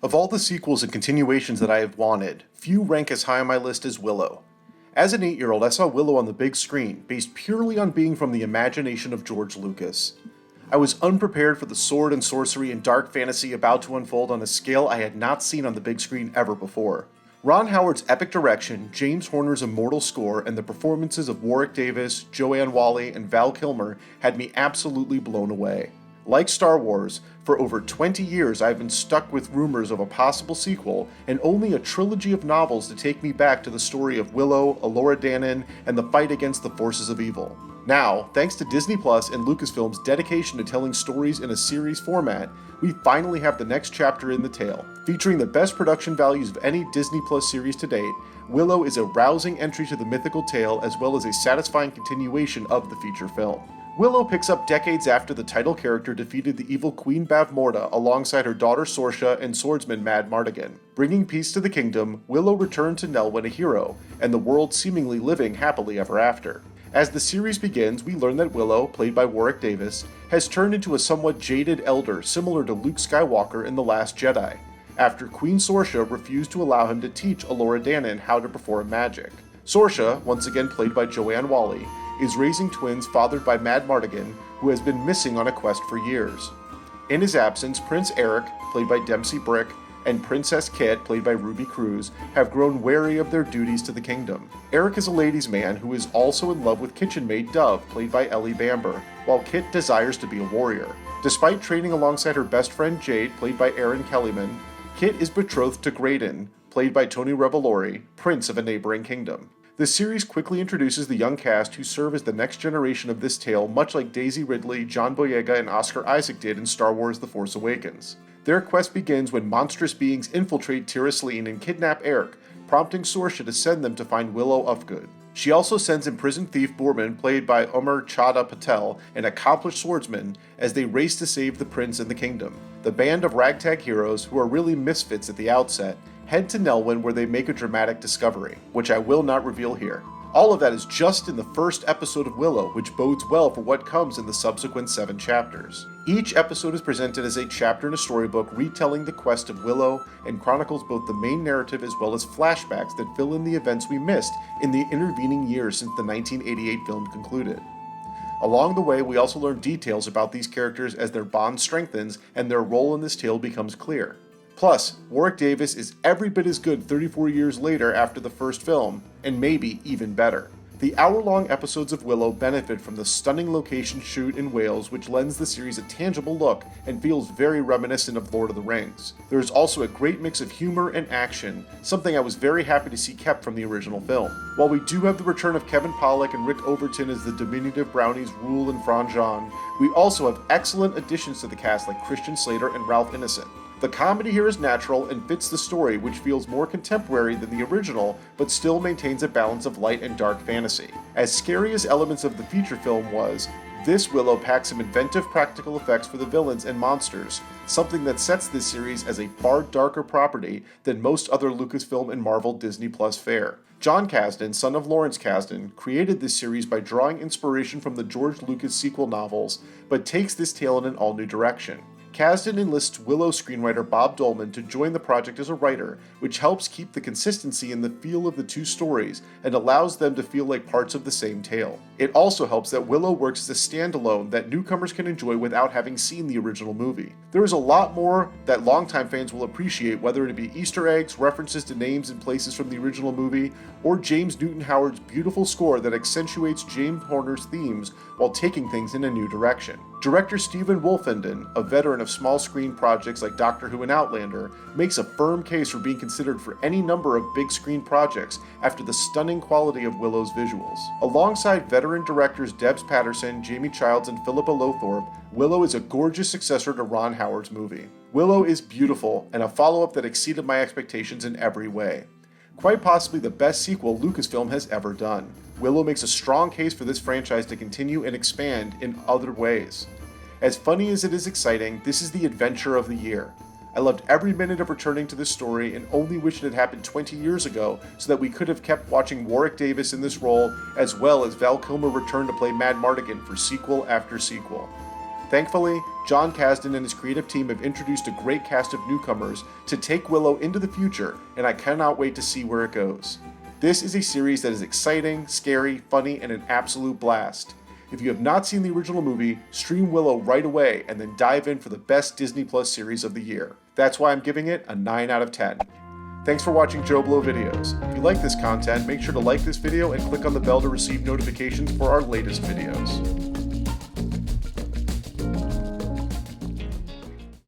Of all the sequels and continuations that I have wanted, few rank as high on my list as Willow. As an 8-year-old, I saw Willow on the big screen, based purely on being from the imagination of George Lucas. I was unprepared for the sword and sorcery and dark fantasy about to unfold on a scale I had not seen on the big screen ever before. Ron Howard's epic direction, James Horner's immortal score, and the performances of Warwick Davis, Joanne Whalley, and Val Kilmer had me absolutely blown away. Like Star Wars, for over 20 years I've been stuck with rumors of a possible sequel, and only a trilogy of novels to take me back to the story of Willow, Elora Danan, and the fight against the forces of evil. Now, thanks to Disney Plus and Lucasfilm's dedication to telling stories in a series format, we finally have the next chapter in the tale. Featuring the best production values of any Disney Plus series to date, Willow is a rousing entry to the mythical tale as well as a satisfying continuation of the feature film. Willow picks up decades after the title character defeated the evil Queen Bavmorda alongside her daughter Sorsha and swordsman Mad Mardigan. Bringing peace to the kingdom, Willow returned to Nelwyn a hero, and the world seemingly living happily ever after. As the series begins, we learn that Willow, played by Warwick Davis, has turned into a somewhat jaded elder similar to Luke Skywalker in The Last Jedi, after Queen Sorsha refused to allow him to teach Elora Danan how to perform magic. Sorsha, once again played by Joanne Whalley, is raising twins fathered by Mad Mardigan, who has been missing on a quest for years. In his absence, Prince Eric, played by Dempsey Brick, and Princess Kit, played by Ruby Cruz, have grown wary of their duties to the kingdom. Eric is a ladies' man who is also in love with kitchen maid Dove, played by Ellie Bamber, while Kit desires to be a warrior. Despite training alongside her best friend Jade, played by Erin Kellyman, Kit is betrothed to Graydon, played by Tony Revolori, prince of a neighboring kingdom. The series quickly introduces the young cast who serve as the next generation of this tale, much like Daisy Ridley, John Boyega, and Oscar Isaac did in Star Wars The Force Awakens. Their quest begins when monstrous beings infiltrate Tir Asleen and kidnap Eric, prompting Sorsha to send them to find Willow Ufgood. She also sends imprisoned thief Boorman, played by Umar Chadha Patel, an accomplished swordsman, as they race to save the prince and the kingdom. The band of ragtag heroes, who are really misfits at the outset, head to Nelwyn where they make a dramatic discovery, which I will not reveal here. All of that is just in the first episode of Willow, which bodes well for what comes in the subsequent 7 chapters. Each episode is presented as a chapter in a storybook retelling the quest of Willow and chronicles both the main narrative as well as flashbacks that fill in the events we missed in the intervening years since the 1988 film concluded. Along the way, we also learn details about these characters as their bond strengthens and their role in this tale becomes clear. Plus, Warwick Davis is every bit as good 34 years later after the first film, and maybe even better. The hour-long episodes of Willow benefit from the stunning location shoot in Wales, which lends the series a tangible look and feels very reminiscent of Lord of the Rings. There is also a great mix of humor and action, something I was very happy to see kept from the original film. While we do have the return of Kevin Pollak and Rick Overton as the diminutive brownies Rule and Franjean, we also have excellent additions to the cast like Christian Slater and Ralph Ineson. The comedy here is natural and fits the story, which feels more contemporary than the original, but still maintains a balance of light and dark fantasy. As scary as elements of the feature film was, this Willow packs some inventive practical effects for the villains and monsters, something that sets this series as a far darker property than most other Lucasfilm and Marvel Disney Plus fare. John Kasdan, son of Lawrence Kasdan, created this series by drawing inspiration from the George Lucas sequel novels, but takes this tale in an all-new direction. Kasdan enlists Willow screenwriter Bob Dolman to join the project as a writer, which helps keep the consistency in the feel of the two stories and allows them to feel like parts of the same tale. It also helps that Willow works as a standalone that newcomers can enjoy without having seen the original movie. There is a lot more that longtime fans will appreciate, whether it be Easter eggs, references to names and places from the original movie, or James Newton Howard's beautiful score that accentuates James Horner's themes while taking things in a new direction. Director Stephen Wolfenden, a veteran of small screen projects like Doctor Who and Outlander, makes a firm case for being considered for any number of big screen projects after the stunning quality of Willow's visuals. Alongside veteran directors Debs Patterson, Jamie Childs, and Philippa Lothorpe, Willow is a gorgeous successor to Ron Howard's movie. Willow is beautiful and a follow-up that exceeded my expectations in every way. Quite possibly the best sequel Lucasfilm has ever done. Willow makes a strong case for this franchise to continue and expand in other ways. As funny as it is exciting, this is the adventure of the year. I loved every minute of returning to this story and only wish it had happened 20 years ago so that we could have kept watching Warwick Davis in this role as well as Val Kilmer return to play Mad Mardigan for sequel after sequel. Thankfully, John Kasdan and his creative team have introduced a great cast of newcomers to take Willow into the future, and I cannot wait to see where it goes. This is a series that is exciting, scary, funny, and an absolute blast. If you have not seen the original movie, stream Willow right away and then dive in for the best Disney Plus series of the year. That's why I'm giving it a 9 out of 10. Thanks for watching JoBlo videos. If you like this content, make sure to like this video and click on the bell to receive notifications for our latest videos.